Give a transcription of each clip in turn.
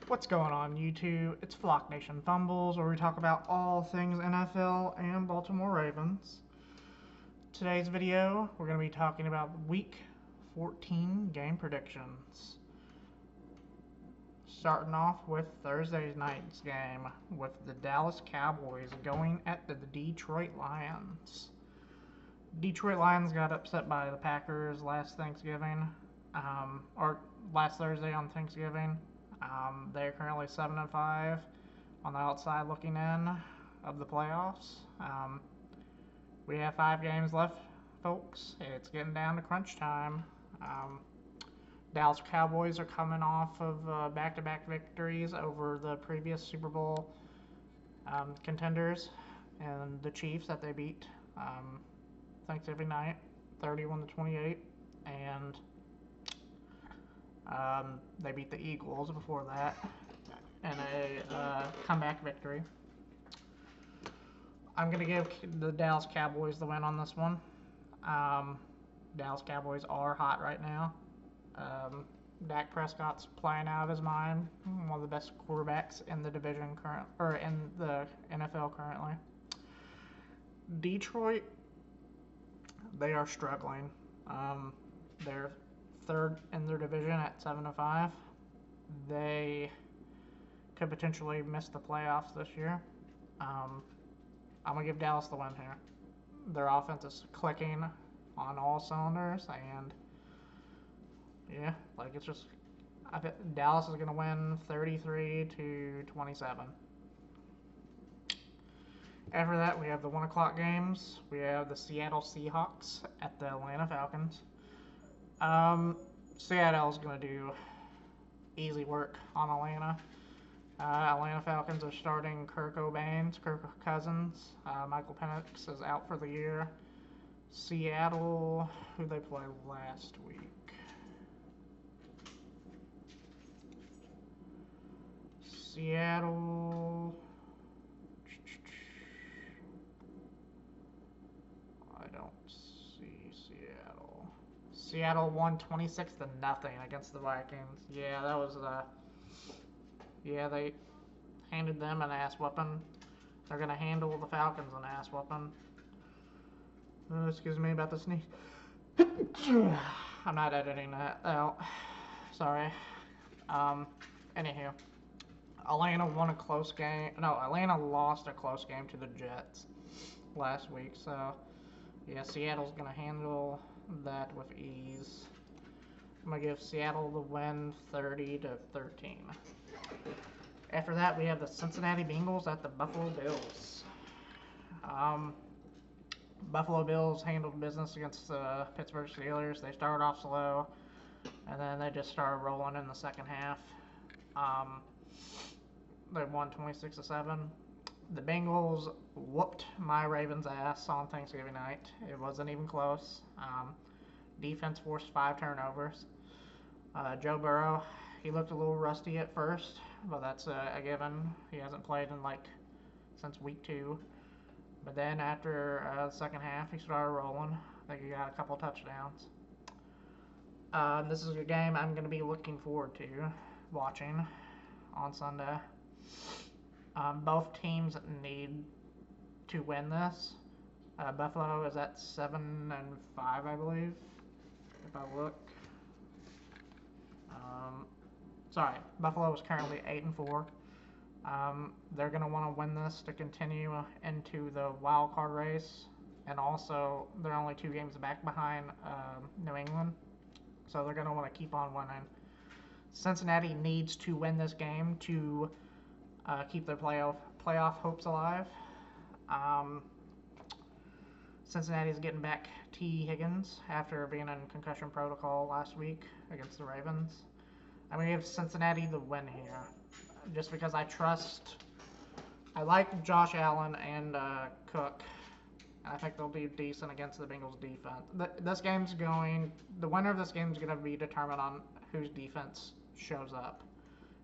What's going on YouTube? It's Flock Nation Fumbles, where we talk about all things NFL and Baltimore Ravens. Today's video, we're going to be talking about Week 14 game predictions. Starting off with Thursday night's game, with the Dallas Cowboys going at the Detroit Lions. Detroit Lions got upset by the Packers last Thanksgiving, or last Thursday on Thanksgiving. They're currently 7-5 on the outside looking in of the playoffs. We have 5 games left, folks. It's getting down to crunch time. Dallas Cowboys are coming off of back-to-back victories over the previous Super Bowl contenders and the Chiefs that they beat Thanksgiving night, 31-28, and they beat the Eagles before that in a comeback victory. I'm going to give the Dallas Cowboys the win on this one. Dallas Cowboys are hot right now. Dak Prescott's playing out of his mind, one of the best quarterbacks in the division in the NFL currently. Detroit, they are struggling. They're third in their division at 7-5. They could potentially miss the playoffs this year. I'm gonna give Dallas the win here. Their offense is clicking on all cylinders, and yeah, it's just I bet Dallas is gonna win 33-27. After that, we have the 1 o'clock games. We have the Seattle Seahawks at the Atlanta Falcons. Seattle's going to do easy work on Atlanta. Atlanta Falcons are starting Kirk Cousins. Michael Penix is out for the year. Seattle, who they played last week? Seattle. Seattle won 26-0 against the Vikings. Yeah, that was yeah, they handed them an ass whooping. They're gonna handle the Falcons an ass whooping. Excuse me about the sneeze. I'm not editing that out. Sorry. Anywho, Atlanta won a close game. No, Atlanta lost a close game to the Jets last week. So yeah, Seattle's gonna handle that with ease. I'm gonna give Seattle the win 30-13. After that, we have the Cincinnati Bengals at the Buffalo Bills. Buffalo Bills handled business against the Pittsburgh Steelers. They started off slow, and then they just started rolling in the second half. They won 26-7. The Bengals whooped my Ravens' ass on Thanksgiving night. It wasn't even close. Defense forced 5 turnovers. Joe Burrow, he looked a little rusty at first, but that's a given. He hasn't played in since week 2. But then after the second half, he started rolling. I think he got a couple touchdowns. This is a game I'm going to be looking forward to watching on Sunday. Both teams need to win this. Buffalo is at 7-5, I believe. If I look, sorry, Buffalo is currently 8-4. They're going to want to win this to continue into the wild card race, and also they're only 2 games back behind New England, so they're going to want to keep on winning. Cincinnati needs to win this game to keep their playoff hopes alive. Cincinnati's getting back T. Higgins after being in concussion protocol last week against the Ravens. I'm going to give Cincinnati the win here, just because I like Josh Allen and Cook. I think they'll be decent against the Bengals defense. The winner of this game is going to be determined on whose defense shows up,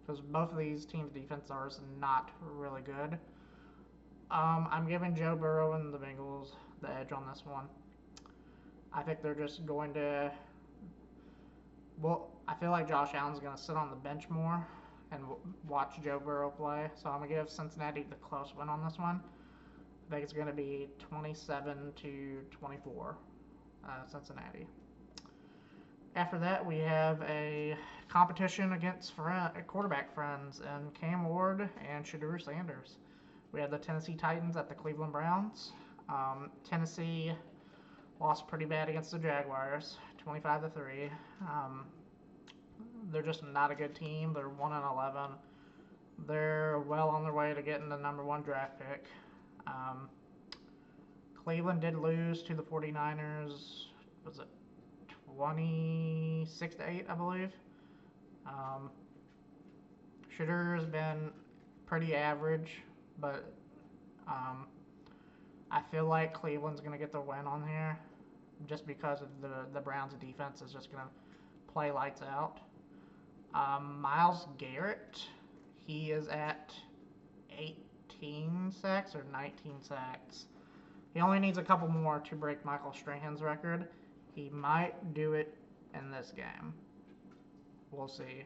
because both of these teams' defense are not really good. I'm giving Joe Burrow and the Bengals the edge on this one. I think they're just going to. Well, I feel like Josh Allen's going to sit on the bench more and watch Joe Burrow play. So I'm going to give Cincinnati the close win on this one. I think it's going to be 27 to 24, Cincinnati. After that, we have a competition against quarterback friends and Cam Ward and Shedeur Sanders. We have the Tennessee Titans at the Cleveland Browns. Tennessee lost pretty bad against the Jaguars, 25-3. They're just not a good team. They're 1-11. They're well on their way to getting the #1 draft pick. Cleveland did lose to the 49ers. Was it 26-8, I believe? Shedeur's been pretty average, but I feel like Cleveland's going to get the win on here just because of the Browns' defense is just going to play lights out. Myles Garrett, he is at 18 sacks or 19 sacks. He only needs a couple more to break Michael Strahan's record. He might do it in this game. We'll see.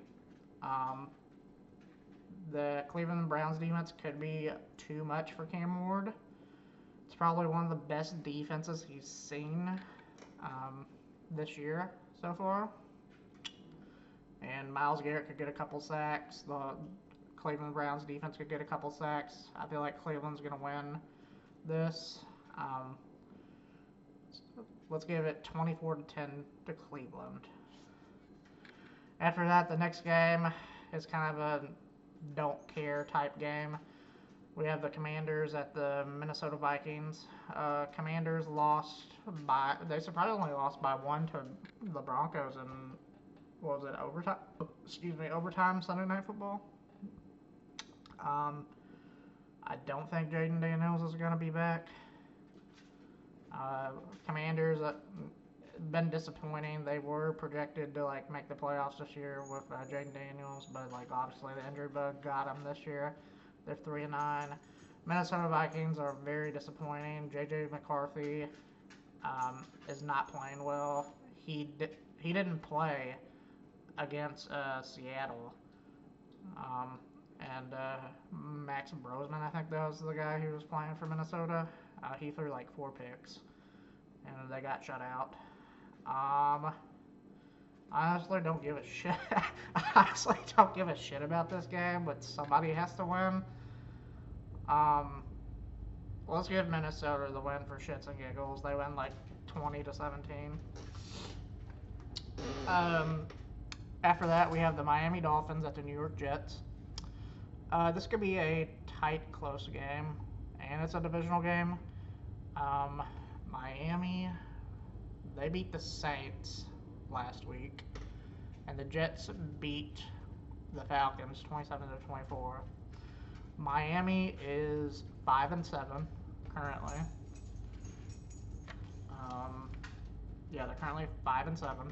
The Cleveland Browns defense could be too much for Cam Ward. It's probably one of the best defenses he's seen this year so far. And Myles Garrett could get a couple sacks. The Cleveland Browns defense could get a couple sacks. I feel like Cleveland's going to win this. Let's give it 24-10 to Cleveland. After that, the next game is kind of a don't care type game. We have the Commanders at the Minnesota Vikings. Commanders they surprisingly lost by 1 to the Broncos in, what was it, overtime? Overtime Sunday Night Football. I don't think Jaden Daniels is going to be back. Commanders been disappointing. They were projected to make the playoffs this year with Jaden Daniels, but obviously the injury bug got them this year. They're 3-9. Minnesota Vikings are very disappointing. J.J. McCarthy is not playing well. He didn't play against Seattle. And Max Brosman, I think that was the guy who was playing for Minnesota. He threw 4 picks, and they got shut out. I honestly don't give a shit. I honestly don't give a shit about this game, but somebody has to win. Let's give Minnesota the win for shits and giggles. They win 20-17. After that, we have the Miami Dolphins at the New York Jets. This could be a tight, close game, and it's a divisional game. Miami, they beat the Saints last week, and the Jets beat the Falcons 27-24. Miami is 5-7 currently. Yeah, they're currently 5-7.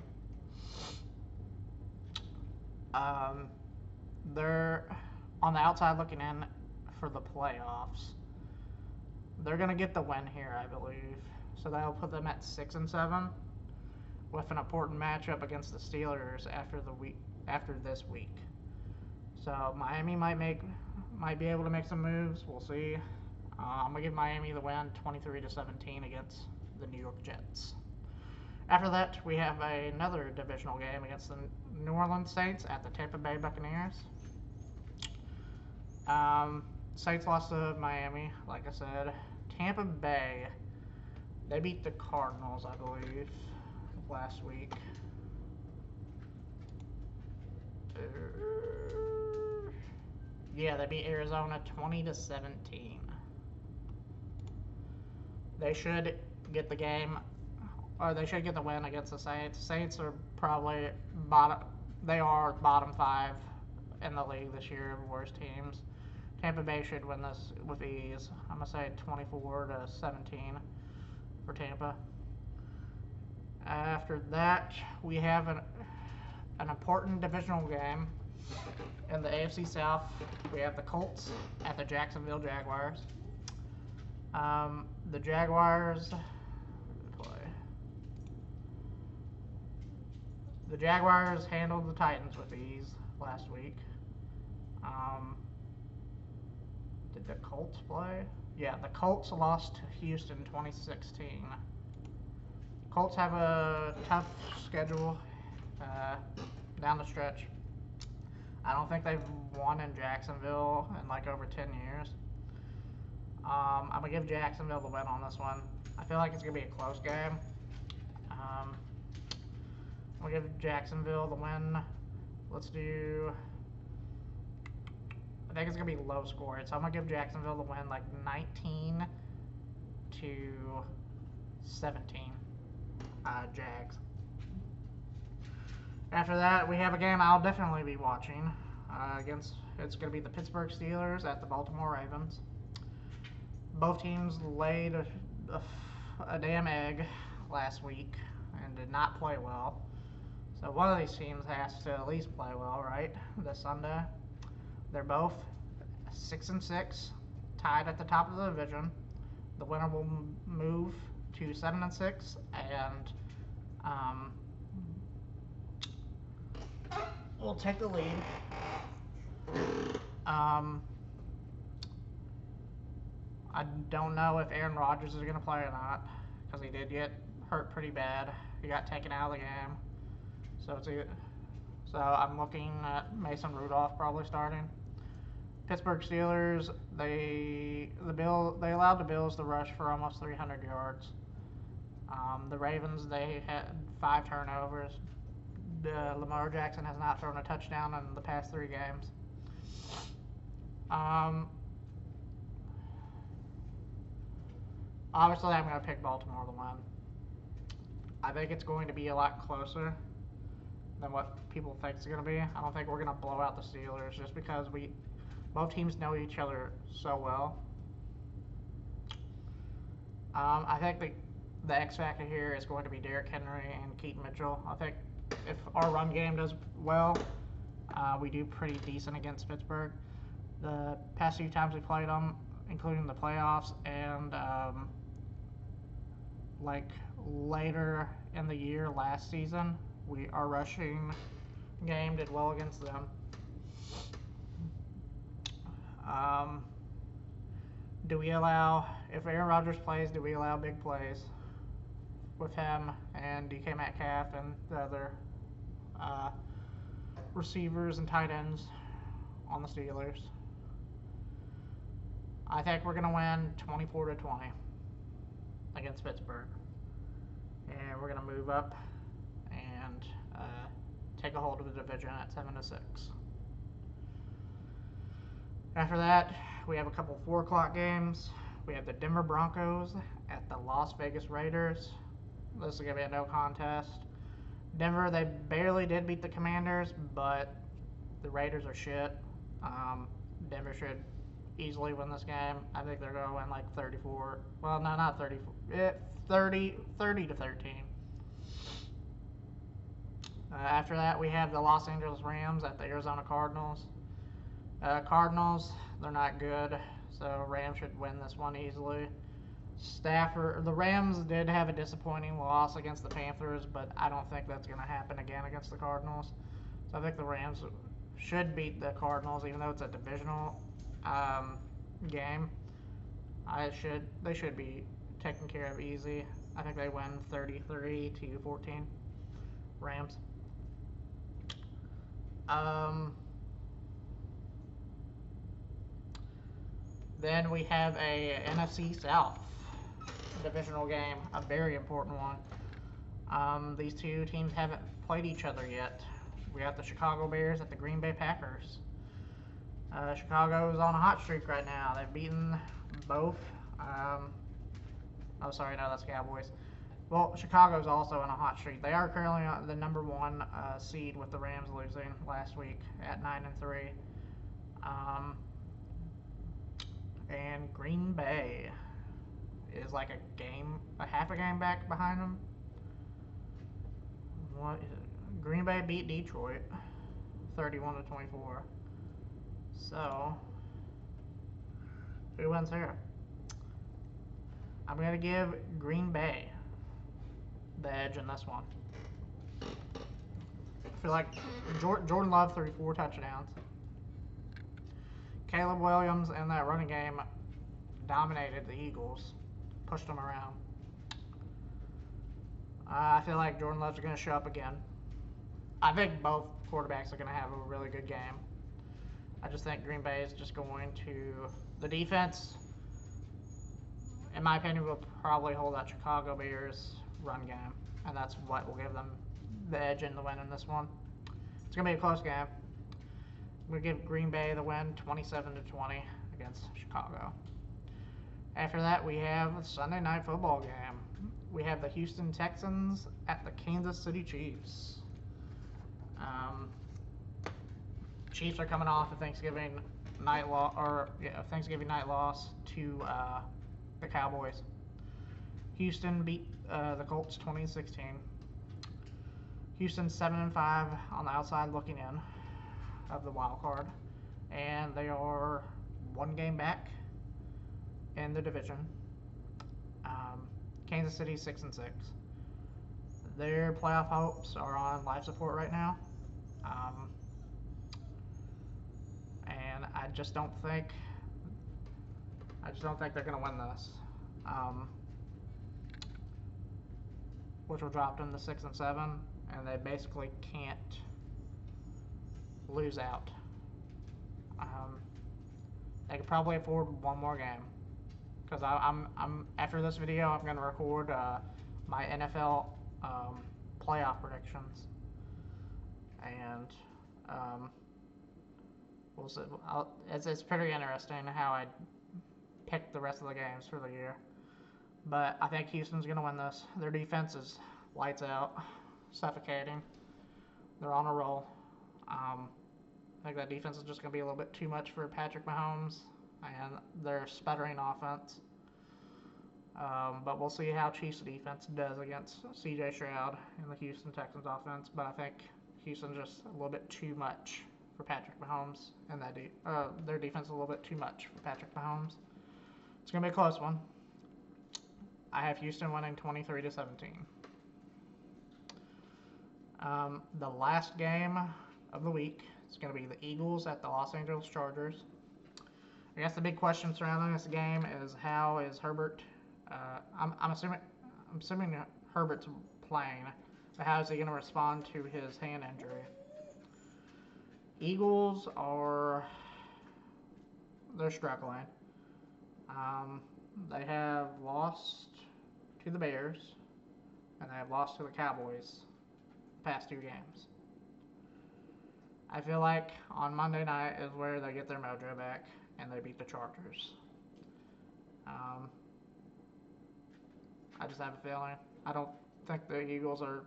They're on the outside looking in for the playoffs. They're gonna get the win here, I believe. So that'll put them at 6-7, with an important matchup against the Steelers after this week. So Miami might be able to make some moves. We'll see. I'm gonna give Miami the win, 23-17 against the New York Jets. After that, we have another divisional game against the New Orleans Saints at the Tampa Bay Buccaneers. Saints lost to Miami, like I said. Tampa Bay, they beat the Cardinals, I believe, last week. Yeah, they beat Arizona 20-17. They should get the game, or they should get the win against the Saints. Saints are probably bottom 5 in the league this year of worst teams. Tampa Bay should win this with ease. I'm going to say 24-17 for Tampa. After that, we have an important divisional game in the AFC South. We have the Colts at the Jacksonville Jaguars. The Jaguars handled the Titans with ease last week. Um, did the Colts play? Yeah, the Colts lost to Houston 2016. Colts have a tough schedule down the stretch. I don't think they've won in Jacksonville in like over 10 years. I'm going to give Jacksonville the win on this one. I feel like it's going to be a close game. I'm going to give Jacksonville the win. Let's do... I think it's going to be low scored, so I'm going to give Jacksonville the win like 19 to 17. Jags. After that, we have a game I'll definitely be watching. It's going to be the Pittsburgh Steelers at the Baltimore Ravens. Both teams laid a damn egg last week and did not play well. So one of these teams has to at least play well, right? This Sunday. They're both 6-6, tied at the top of the division. The winner will move to 7-6, and will take the lead. I don't know if Aaron Rodgers is going to play or not, because he did get hurt pretty bad. He got taken out of the game. So I'm looking at Mason Rudolph probably starting. Pittsburgh Steelers, they allowed the Bills to rush for almost 300 yards. The Ravens, they had 5 turnovers. Lamar Jackson has not thrown a touchdown in the past 3 games. Obviously, I'm going to pick Baltimore to win. I think it's going to be a lot closer than what people think it's going to be. I don't think we're going to blow out the Steelers just because both teams know each other so well. I think the X factor here is going to be Derrick Henry and Keaton Mitchell. I think if our run game does well, we do pretty decent against Pittsburgh. The past few times we played them, including the playoffs and like later in the year last season, our rushing game did well against them. If Aaron Rodgers plays, do we allow big plays with him and DK Metcalf and the other receivers and tight ends on the Steelers? I think we're going to win 24-20 against Pittsburgh. And we're going to move up and take a hold of the division at 7-6. After that, we have a couple 4 o'clock games. We have the Denver Broncos at the Las Vegas Raiders. This is going to be a no contest. Denver, they barely did beat the Commanders, but the Raiders are shit. Denver should easily win this game. I think they're going to win like 34. Well, no, not 34. 30 to 13. After that, we have the Los Angeles Rams at the Arizona Cardinals. Cardinals, they're not good, so Rams should win this one easily. The Rams did have a disappointing loss against the Panthers, but I don't think that's going to happen again against the Cardinals. So I think the Rams should beat the Cardinals, even though it's a divisional game. They should be taken care of easy. I think they win 33-14. Rams. Then we have a NFC South divisional game, a very important one. These two teams haven't played each other yet. We got the Chicago Bears at the Green Bay Packers. Chicago is on a hot streak right now. They've beaten both. Oh, sorry, no, that's Cowboys. Well, Chicago's also on a hot streak. They are currently the number 1 seed with the Rams losing last week at 9-3. And Green Bay is like half a game back behind them. Green Bay beat Detroit 31-24. So, who wins here? I'm going to give Green Bay the edge in this one. I feel like Jordan Love threw 4 touchdowns. Caleb Williams in that running game dominated the Eagles, pushed them around. I feel like Jordan Love's going to show up again. I think both quarterbacks are going to have a really good game. I just think Green Bay is just going to... The defense, in my opinion, will probably hold that Chicago Bears run game. And that's what will give them the edge in the win in this one. It's going to be a close game. I'm going to give Green Bay the win 27-20 against Chicago. After that, we have a Sunday Night Football game. We have the Houston Texans at the Kansas City Chiefs. Chiefs are coming off a Thanksgiving night loss to the Cowboys. Houston beat the Colts 20-16. Houston's 7-5 on the outside looking in of the wild card, and they are one game back in the division. Kansas City 6-6. Their playoff hopes are on life support right now, and I just don't think they're going to win this, which will drop them to 6-7, and they basically can't lose out. They could probably afford one more game, because I'm after this video I'm going to record my NFL playoff predictions, and we'll see. It's pretty interesting how I pick the rest of the games for the year. But I think Houston's going to win this. Their defense is lights out, suffocating. They're on a roll. I think that defense is just going to be a little bit too much for Patrick Mahomes and their sputtering offense. But we'll see how Chiefs defense does against C.J. Stroud and the Houston Texans offense. But I think Houston's just a little bit too much for Patrick Mahomes, and their defense is a little bit too much for Patrick Mahomes. It's going to be a close one. I have Houston winning 23-17. The last game of the week is going to be the Eagles at the Los Angeles Chargers. I guess the big question surrounding this game is how is Herbert? I'm assuming Herbert's playing, but how is he going to respond to his hand injury? Eagles they're struggling. They have lost to the Bears, and they have lost to the Cowboys the past 2 games. I feel like on Monday night is where they get their mojo back, and they beat the Chargers. I just have a feeling. I don't think the Eagles are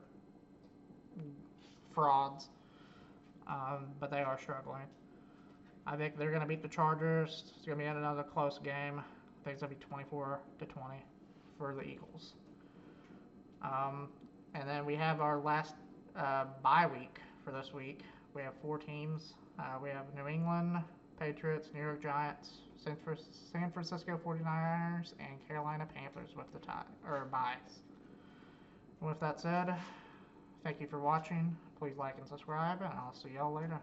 frauds, but they are struggling. I think they're going to beat the Chargers. It's going to be another close game. I think it's going to be 24-20 for the Eagles. And then we have our last bye week for this week. We have 4 teams. We have New England Patriots, New York Giants, San Francisco 49ers, and Carolina Panthers with the byes. And with that said, thank you for watching. Please like and subscribe, and I'll see y'all later.